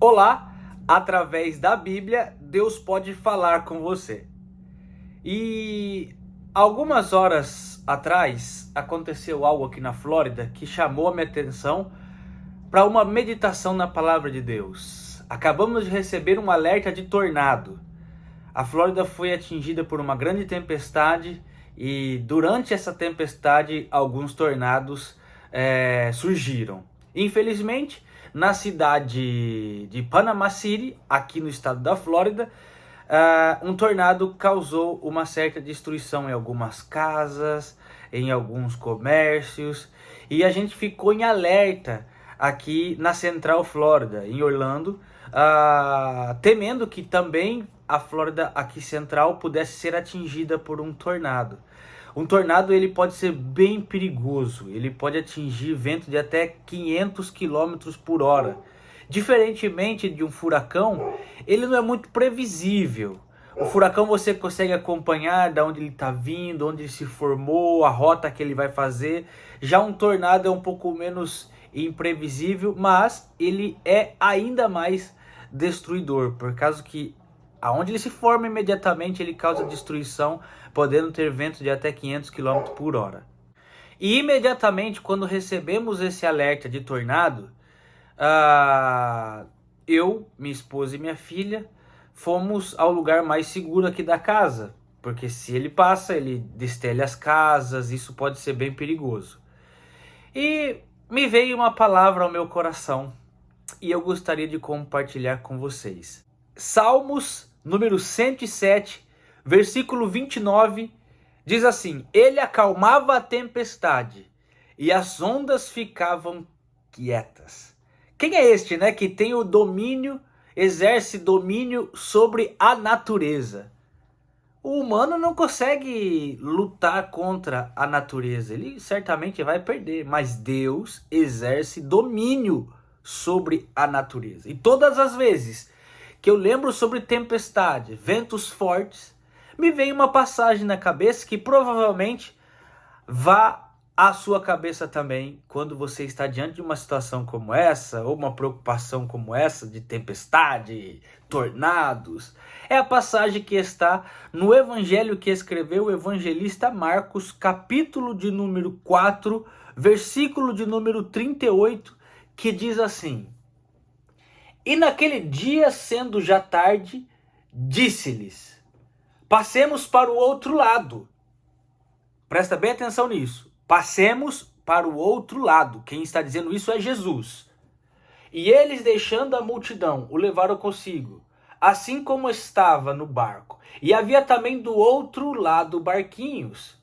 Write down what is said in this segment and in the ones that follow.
Olá, através da Bíblia, Deus pode falar com você. E algumas horas atrás aconteceu algo aqui na Flórida que chamou a minha atenção para uma meditação na palavra de Deus. Acabamos de receber um alerta de tornado. A Flórida foi atingida por uma grande tempestade e durante essa tempestade alguns tornados surgiram. Infelizmente, na cidade de Panama City, aqui no estado da Flórida, um tornado causou uma certa destruição em algumas casas, em alguns comércios, e a gente ficou em alerta aqui na Central Flórida, em Orlando, temendo que também a Flórida aqui central pudesse ser atingida por um tornado. Um tornado ele pode ser bem perigoso, ele pode atingir vento de até 500 km por hora. Diferentemente de um furacão, ele não é muito previsível. O furacão você consegue acompanhar de onde ele está vindo, onde ele se formou, a rota que ele vai fazer. Já um tornado é um pouco menos imprevisível, mas ele é ainda mais destruidor, por causa que aonde ele se forma imediatamente ele causa destruição, podendo ter ventos de até 500 km por hora. E imediatamente quando recebemos esse alerta de tornado, eu, minha esposa e minha filha fomos ao lugar mais seguro aqui da casa, porque se ele passa, ele destelha as casas, isso pode ser bem perigoso. E me veio uma palavra ao meu coração e eu gostaria de compartilhar com vocês. Salmos número 107, versículo 29, diz assim: Ele acalmava a tempestade e as ondas ficavam quietas. Quem é este, que tem o domínio, exerce domínio sobre a natureza? O humano não consegue lutar contra a natureza, ele certamente vai perder, mas Deus exerce domínio sobre a natureza. E todas as vezes que eu lembro sobre tempestade, ventos fortes, me vem uma passagem na cabeça que provavelmente vá à sua cabeça também quando você está diante de uma situação como essa, ou uma preocupação como essa de tempestade, tornados. É a passagem que está no evangelho que escreveu o evangelista Marcos, capítulo de número 4, versículo de número 38, que diz assim: E naquele dia, sendo já tarde, disse-lhes: Passemos para o outro lado. Presta bem atenção nisso. Passemos para o outro lado. Quem está dizendo isso é Jesus. E eles, deixando a multidão, o levaram consigo, assim como estava no barco. E havia também do outro lado barquinhos.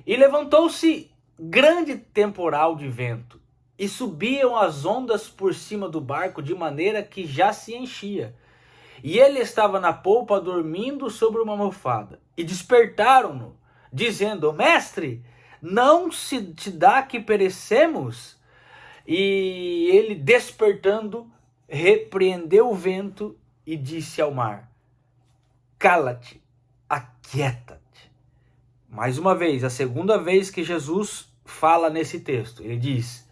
E levantou-se grande temporal de vento, e subiam as ondas por cima do barco, de maneira que já se enchia. E ele estava na polpa, dormindo sobre uma almofada. E despertaram-no, dizendo: Mestre, não se te dá que perecemos? E ele, despertando, repreendeu o vento e disse ao mar: Cala-te, aquieta-te. Mais uma vez, a segunda vez que Jesus fala nesse texto, ele diz: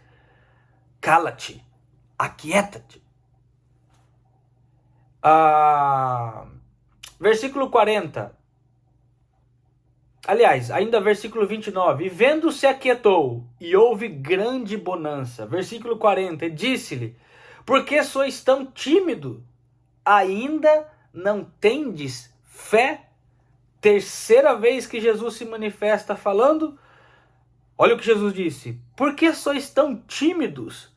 Cala-te, aquieta-te. Versículo 40. Aliás, ainda versículo 29. E vendo se aquietou, e houve grande bonança. Versículo 40. E disse-lhe: Por que sois tão tímido? Ainda não tendes fé? Terceira vez que Jesus se manifesta falando. Olha o que Jesus disse: Por que sois tão tímidos?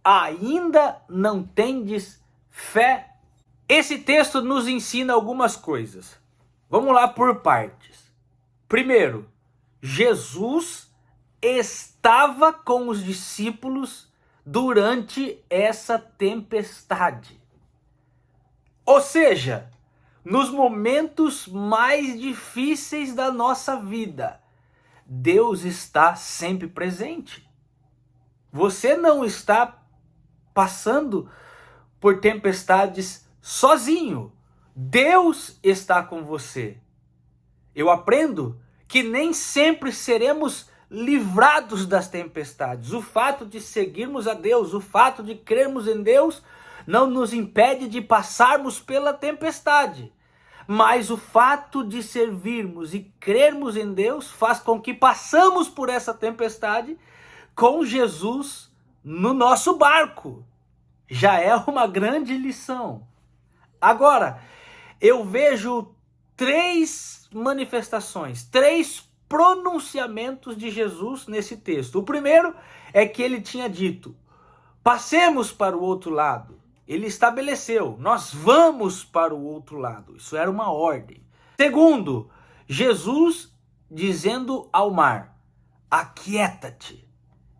Ainda não tendes fé? Esse texto nos ensina algumas coisas. Vamos lá por partes. Primeiro, Jesus estava com os discípulos durante essa tempestade. Ou seja, nos momentos mais difíceis da nossa vida, Deus está sempre presente. Você não está passando por tempestades sozinho. Deus está com você. Eu aprendo que nem sempre seremos livrados das tempestades. O fato de seguirmos a Deus, o fato de crermos em Deus, não nos impede de passarmos pela tempestade. Mas o fato de servirmos e crermos em Deus faz com que passamos por essa tempestade com Jesus no nosso barco. Já é uma grande lição. Agora, eu vejo 3 manifestações, 3 pronunciamentos de Jesus nesse texto. O primeiro é que ele tinha dito: passemos para o outro lado. Ele estabeleceu, nós vamos para o outro lado. Isso era uma ordem. Segundo, Jesus dizendo ao mar: aquieta-te.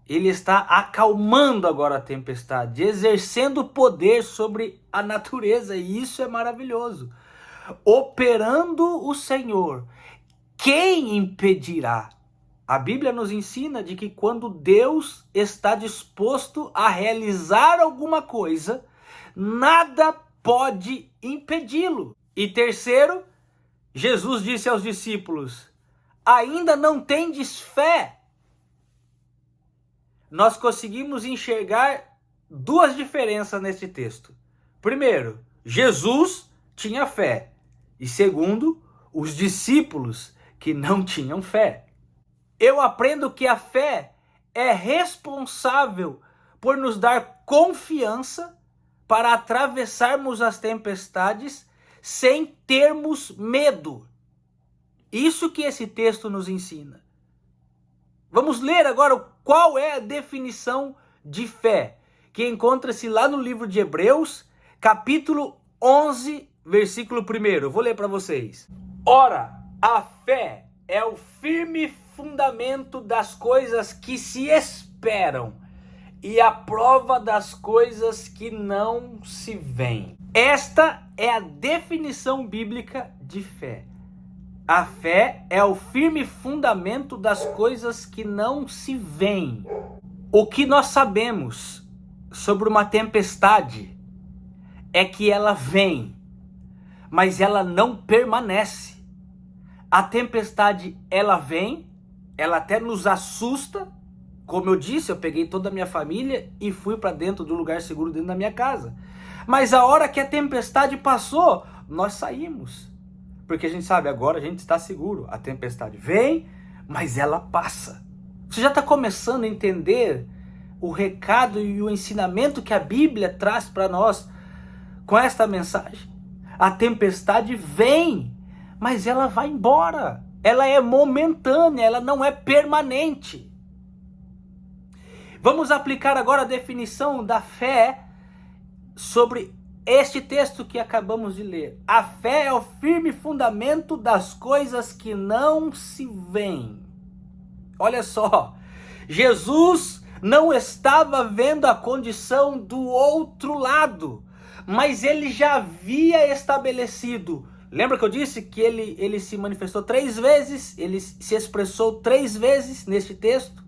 Ele está acalmando agora a tempestade, exercendo poder sobre a natureza, e isso é maravilhoso. Operando o Senhor, quem impedirá? A Bíblia nos ensina de que quando Deus está disposto a realizar alguma coisa, nada pode impedi-lo. E terceiro, Jesus disse aos discípulos: ainda não tendes fé? Nós conseguimos enxergar 2 diferenças nesse texto. Primeiro, Jesus tinha fé. E segundo, os discípulos que não tinham fé. Eu aprendo que a fé é responsável por nos dar confiança para atravessarmos as tempestades sem termos medo. Isso que esse texto nos ensina. Vamos ler agora qual é a definição de fé, que encontra-se lá no livro de Hebreus, capítulo 11, versículo 1. Eu vou ler para vocês. Ora, a fé é o firme fundamento das coisas que se esperam e a prova das coisas que não se veem. Esta é a definição bíblica de fé. A fé é o firme fundamento das coisas que não se veem. O que nós sabemos sobre uma tempestade é que ela vem, mas ela não permanece. A tempestade, ela vem, ela até nos assusta. Como eu disse, eu peguei toda a minha família e fui para dentro do lugar seguro dentro da minha casa. Mas a hora que a tempestade passou, nós saímos. Porque a gente sabe, agora a gente está seguro. A tempestade vem, mas ela passa. Você já está começando a entender o recado e o ensinamento que a Bíblia traz para nós com esta mensagem? A tempestade vem, mas ela vai embora. Ela é momentânea, ela não é permanente. Vamos aplicar agora a definição da fé sobre este texto que acabamos de ler. A fé é o firme fundamento das coisas que não se veem. Olha só, Jesus não estava vendo a condição do outro lado, mas ele já havia estabelecido. Lembra que eu disse que ele se manifestou 3 vezes, ele se expressou 3 vezes neste texto?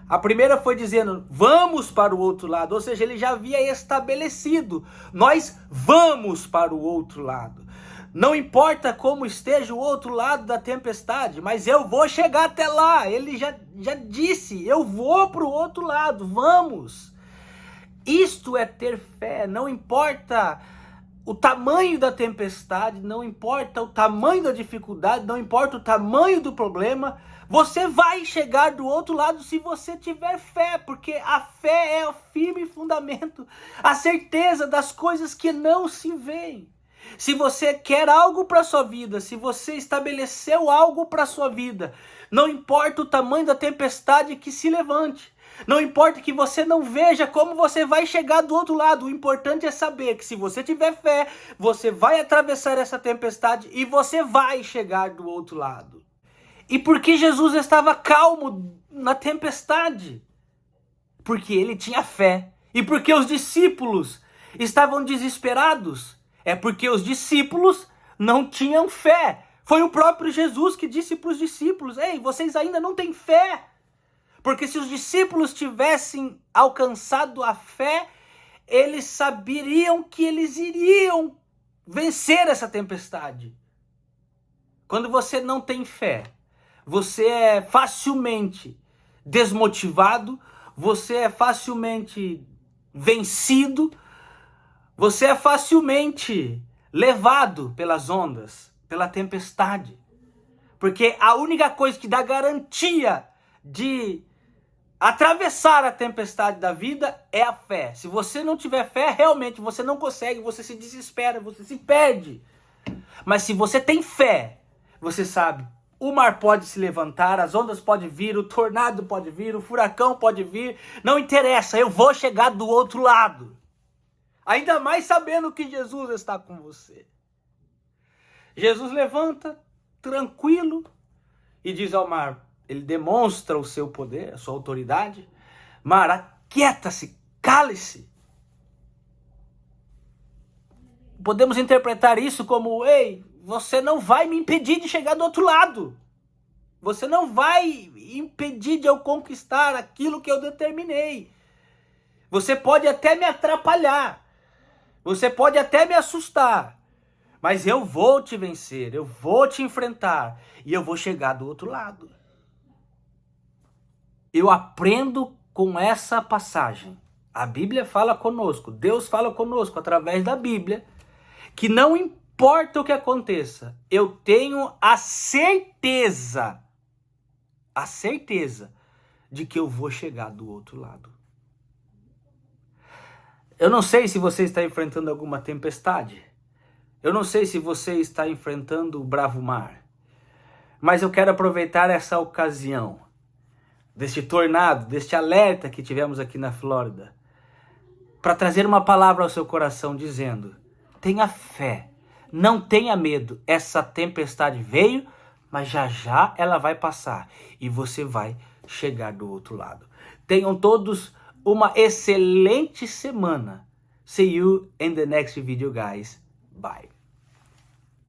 A primeira foi dizendo, vamos para o outro lado, ou seja, ele já havia estabelecido, nós vamos para o outro lado. Não importa como esteja o outro lado da tempestade, mas eu vou chegar até lá. Ele já disse, eu vou para o outro lado, vamos. Isto é ter fé, não importa o tamanho da tempestade, não importa o tamanho da dificuldade, não importa o tamanho do problema, você vai chegar do outro lado se você tiver fé, porque a fé é o firme fundamento, a certeza das coisas que não se veem. Se você quer algo para a sua vida, se você estabeleceu algo para a sua vida, não importa o tamanho da tempestade que se levante, não importa que você não veja como você vai chegar do outro lado, o importante é saber que se você tiver fé, você vai atravessar essa tempestade e você vai chegar do outro lado. E por que Jesus estava calmo na tempestade? Porque ele tinha fé. E porque os discípulos estavam desesperados? É porque os discípulos não tinham fé. Foi o próprio Jesus que disse para os discípulos, ei, vocês ainda não têm fé. Porque se os discípulos tivessem alcançado a fé, eles saberiam que eles iriam vencer essa tempestade. Quando você não tem fé, você é facilmente desmotivado, você é facilmente vencido, Você é facilmente levado pelas ondas, pela tempestade. Porque a única coisa que dá garantia de atravessar a tempestade da vida é a fé. Se você não tiver fé, realmente você não consegue, você se desespera, você se perde. Mas se você tem fé, você sabe, o mar pode se levantar, as ondas podem vir, o tornado pode vir, o furacão pode vir, não interessa, eu vou chegar do outro lado. Ainda mais sabendo que Jesus está com você. Jesus levanta, tranquilo, e diz ao mar, ele demonstra o seu poder, a sua autoridade. Mar, aquieta-se, cale-se. Podemos interpretar isso como, ei, você não vai me impedir de chegar do outro lado. Você não vai impedir de eu conquistar aquilo que eu determinei. Você pode até me atrapalhar. Você pode até me assustar. Mas eu vou te vencer, eu vou te enfrentar e eu vou chegar do outro lado. Eu aprendo com essa passagem. A Bíblia fala conosco, Deus fala conosco através da Bíblia, que não importa o que aconteça, eu tenho a certeza de que eu vou chegar do outro lado. Eu não sei se você está enfrentando alguma tempestade. Eu não sei se você está enfrentando o bravo mar. Mas eu quero aproveitar essa ocasião, deste tornado, deste alerta que tivemos aqui na Flórida, para trazer uma palavra ao seu coração dizendo, tenha fé, não tenha medo, essa tempestade veio, mas já já ela vai passar e você vai chegar do outro lado. Tenham todos uma excelente semana. See you in the next video, guys. Bye.